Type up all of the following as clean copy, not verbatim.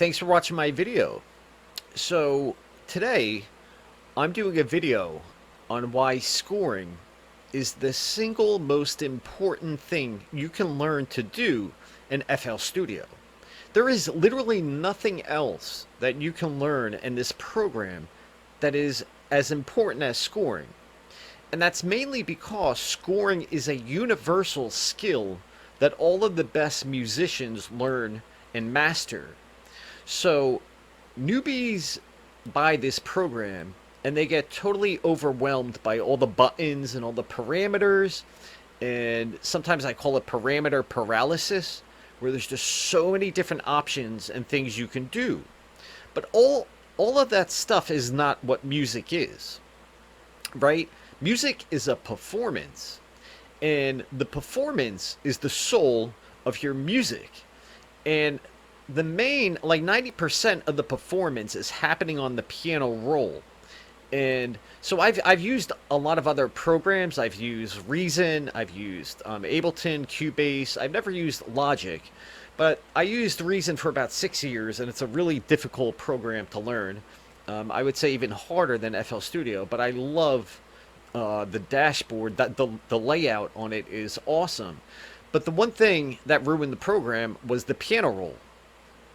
thanks for watching my video. So today I'm doing a video on why scoring is the single most important thing you can learn to do in FL Studio. There is literally nothing else that you can learn in this program that is as important as scoring. And that's mainly because scoring is a universal skill that all of the best musicians learn and master. So newbies buy this program and they get totally overwhelmed by all the buttons and all the parameters. And sometimes I call it parameter paralysis, where there's just so many different options and things you can do. But all of that stuff is not what music is, right? Music is a performance, and the performance is the soul of your music. And the main, like 90% of the performance is happening on the piano roll. And so I've used a lot of other programs. I've used Reason, I've used Ableton, Cubase. I've never used Logic, but I used Reason for about 6 years, and it's a really difficult program to learn. I would say even harder than FL Studio, but I love the dashboard. That the layout on it is awesome. But the one thing that ruined the program was the piano roll.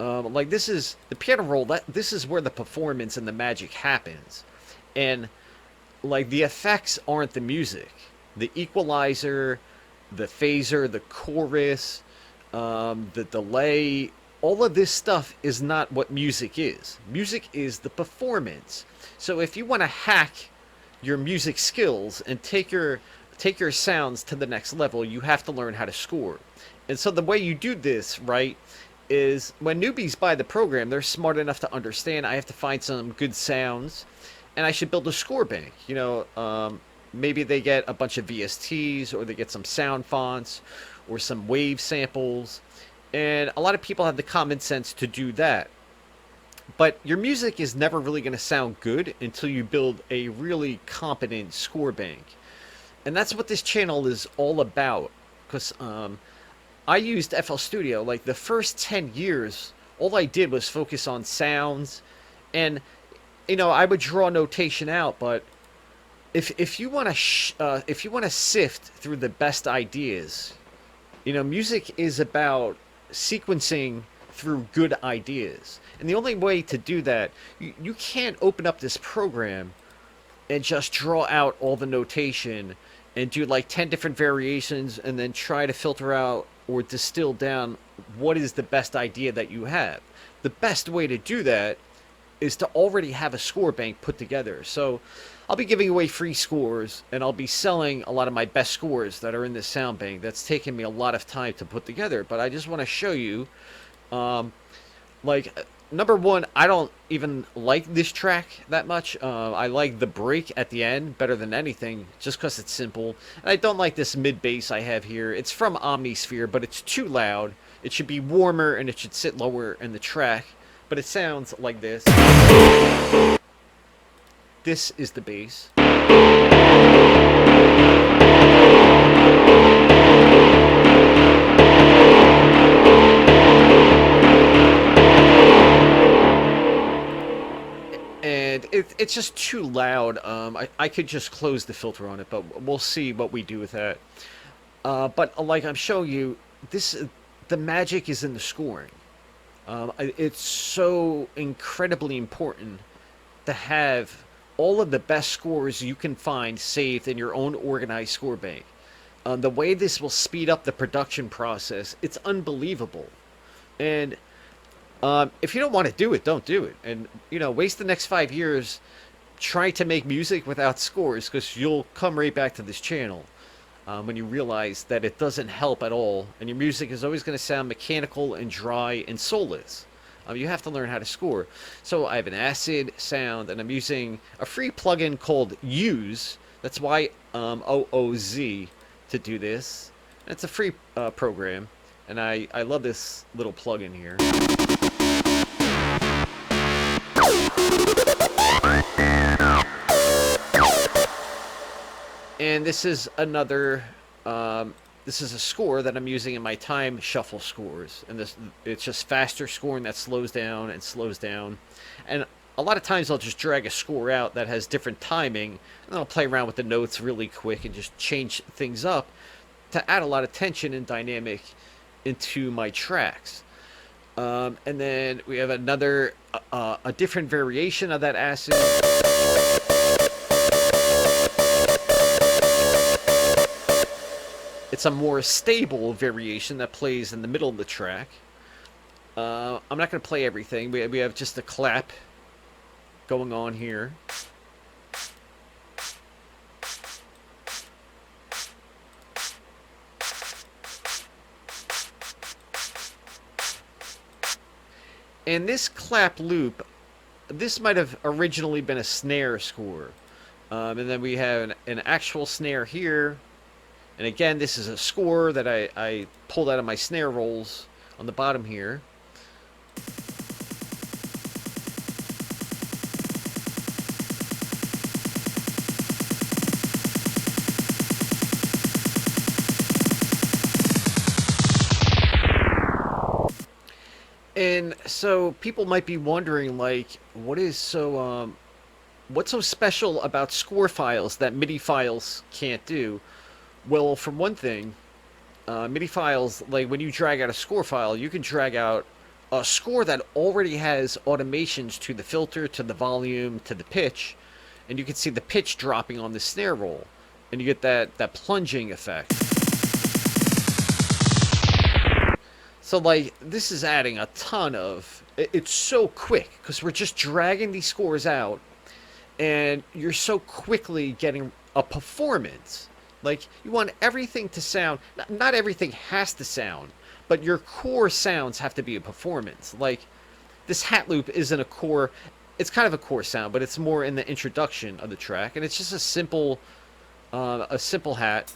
Like this is the piano roll. This is where the performance and the magic happens, and like the effects aren't the music. The equalizer, the phaser, the chorus, the delay, all of this stuff is not what music is. Music is the performance. So if you want to hack your music skills and take your sounds to the next level, you have to learn how to score. And so the way you do this, right, is when newbies buy the program, they're smart enough to understand I have to find some good sounds, and I should build a score bank. Maybe they get a bunch of VSTs, or they get some sound fonts, or some wave samples, and a lot of people have the common sense to do that. But your music is never really going to sound good until you build a really competent score bank. And that's what this channel is all about. Because I used FL Studio, like the first 10 years, all I did was focus on sounds. And, I would draw notation out, but if you want to sift through the best ideas, music is about sequencing through good ideas. And the only way to do that, you can't open up this program and just draw out all the notation and do like 10 different variations and then try to filter out or distill down what is the best idea that you have. The best way to do that is to already have a score bank put together. So I'll be giving away free scores, and I'll be selling a lot of my best scores that are in this sound bank. That's taken me a lot of time to put together, but I just want to show you, number one, I don't even like this track that much. I like the break at the end better than anything, just because it's simple. And I don't like this mid bass I have here. It's from Omnisphere, but it's too loud. It should be warmer, and it should sit lower in the track. But it sounds like this. This is the bass. And it's just too loud. I could just close the filter on it, but we'll see what we do with that. But like I'm showing you, the magic is in the scoring. It's so incredibly important to have all of the best scores you can find saved in your own organized score bank. The way this will speed up the production process, it's unbelievable. And if you don't want to do it, don't do it. And, waste the next 5 years trying to make music without scores, because you'll come right back to this channel when you realize that it doesn't help at all, and your music is always going to sound mechanical and dry and soulless. You have to learn how to score. So I have an acid sound, and I'm using a free plugin called Use. That's YOOZ to do this. And it's a free program, and I love this little plugin here. And this is another this is a score that I'm using in my time shuffle scores, and this it's just faster scoring that slows down and slows down, and a lot of times I'll just drag a score out that has different timing, and I'll play around with the notes really quick and just change things up to add a lot of tension and dynamic into my tracks. And then we have another, a different variation of that acid. It's a more stable variation that plays in the middle of the track. I'm not going to play everything. We have just a clap going on here. And this clap loop, this might have originally been a snare score. And then we have an actual snare here. And again, this is a score that I pulled out of my snare rolls on the bottom here. And so people might be wondering, like, what's so special about score files that MIDI files can't do? Well, for one thing, MIDI files, like when you drag out a score file, you can drag out a score that already has automations to the filter, to the volume, to the pitch, and you can see the pitch dropping on the snare roll, and you get that plunging effect. So, like, this is adding a ton of... It's so quick, because we're just dragging these scores out, and you're so quickly getting a performance. Like, you want everything to sound... Not everything has to sound, but your core sounds have to be a performance. Like, this hat loop isn't a core... It's kind of a core sound, but it's more in the introduction of the track, and it's just a simple hat.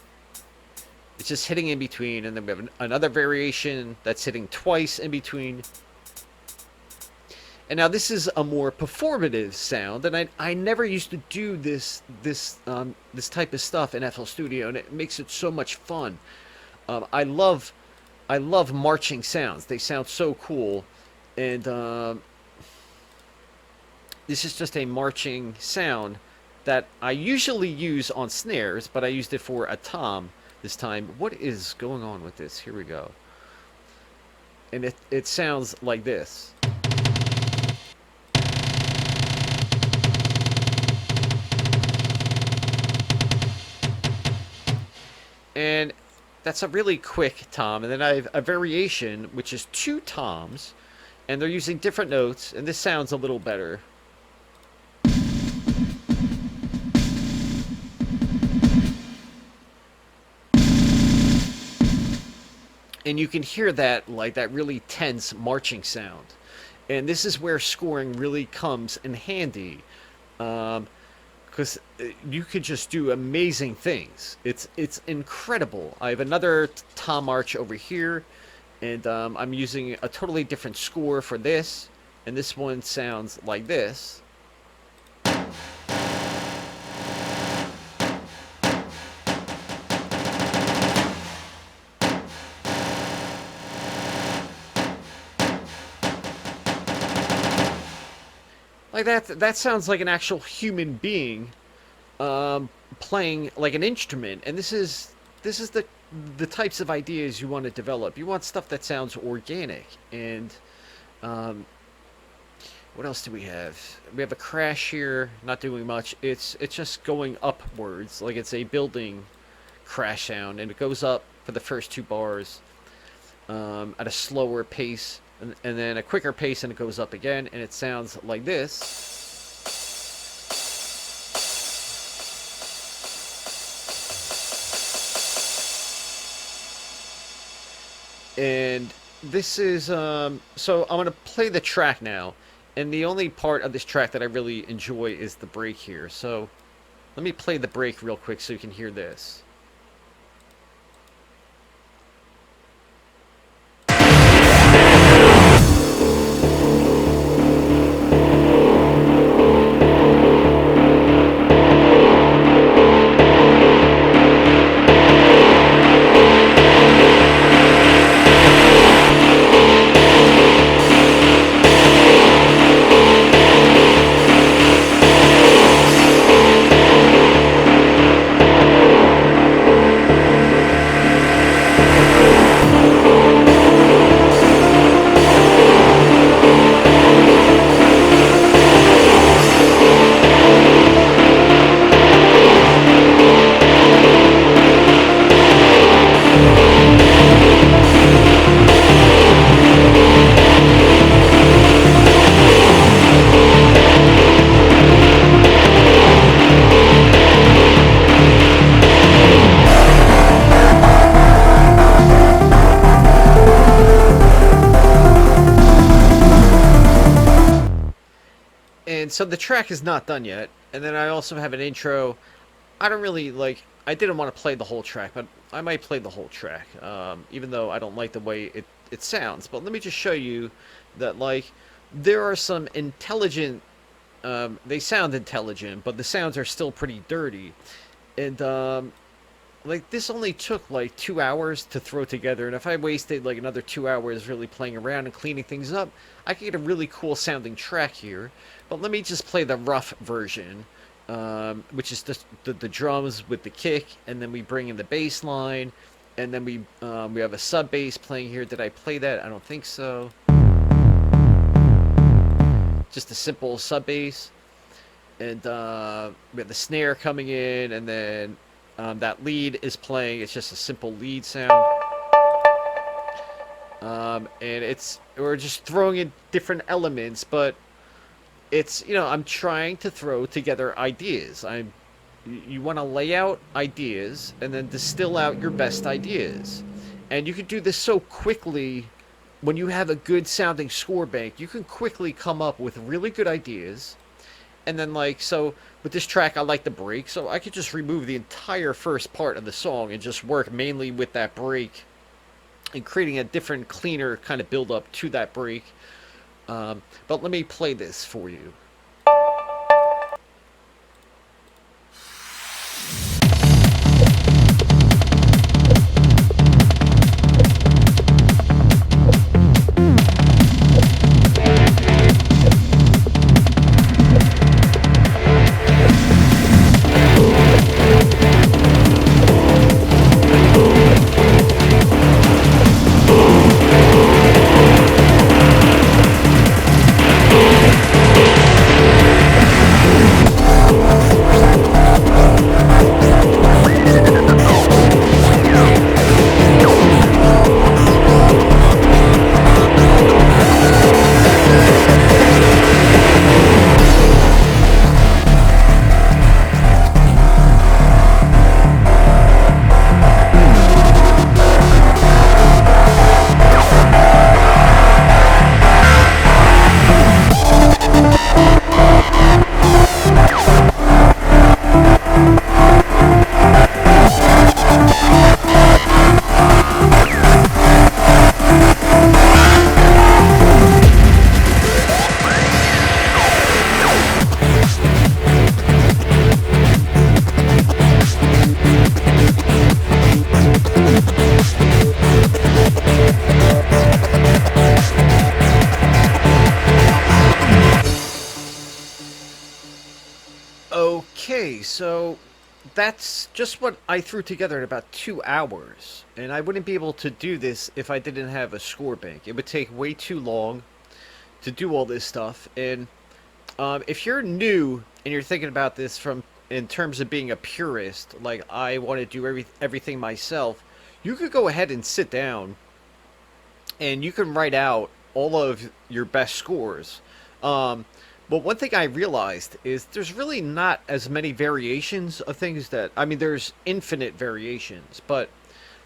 It's just hitting in between, and then we have another variation that's hitting twice in between. And now this is a more performative sound, and I never used to do this type of stuff in FL Studio, and it makes it so much fun. I love marching sounds. They sound so cool, and this is just a marching sound that I usually use on snares, but I used it for a tom this time. What is going on with this? Here we go. And it sounds like this. And that's a really quick tom. And then I have a variation, which is 2 toms, and they're using different notes, and this sounds a little better. And you can hear that, like, that really tense marching sound. And this is where scoring really comes in handy. Because you could just do amazing things. It's incredible. I have another tom march over here. And I'm using a totally different score for this. And this one sounds like this. Like that sounds like an actual human being playing like an instrument, and this is the types of ideas you want to develop. You want stuff that sounds organic. And what else do we have? We have a crash here, not doing much. It's just going upwards, like it's a building crash sound, and it goes up for the first 2 bars at a slower pace. And then a quicker pace, and it goes up again, and it sounds like this. And this is, so I'm going to play the track now, and the only part of this track that I really enjoy is the break here. So let me play the break real quick so you can hear this. And so the track is not done yet. And then I also have an intro. I don't really like. I didn't want to play the whole track, but I might play the whole track, even though I don't like the way it sounds. But let me just show you that like there are some intelligent. They sound intelligent, but the sounds are still pretty dirty. And like this only took like 2 hours to throw together, and if I wasted like another 2 hours really playing around and cleaning things up, I could get a really cool sounding track here. But let me just play the rough version, which is just the drums with the kick, and then we bring in the bass line, and then we have a sub bass playing here. Did I play that? I don't think so. Just a simple sub bass, and we have the snare coming in, and then that lead is playing. It's just a simple lead sound, and we're just throwing in different elements, but it's, I'm trying to throw together ideas. You want to lay out ideas and then distill out your best ideas, and you can do this so quickly. When you have a good sounding score bank, you can quickly come up with really good ideas. And then like, so with this track I like the break, so I could just remove the entire first part of the song and just work mainly with that break and creating a different, cleaner kind of build up to that break. But let me play this for you. Okay, so that's just what I threw together in about 2 hours. And I wouldn't be able to do this if I didn't have a score bank. It would take way too long to do all this stuff. And if you're new and you're thinking about this from in terms of being a purist, like I want to do everything myself, you could go ahead and sit down and you can write out all of your best scores. But one thing I realized is there's really not as many variations of things that, I mean, there's infinite variations, but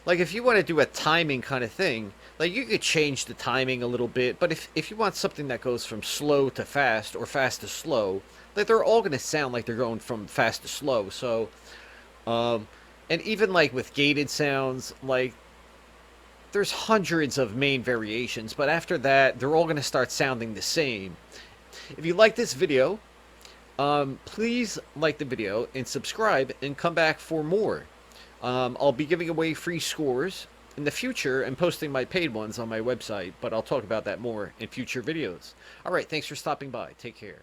like if you want to do a timing kind of thing, like you could change the timing a little bit, but if you want something that goes from slow to fast or fast to slow, like they're all going to sound like they're going from fast to slow. So, and even like with gated sounds, like there's hundreds of main variations, but after that, they're all going to start sounding the same. If you like this video, please like the video and subscribe and come back for more. I'll be giving away free scores in the future and posting my paid ones on my website, but I'll talk about that more in future videos. Alright, thanks for stopping by. Take care.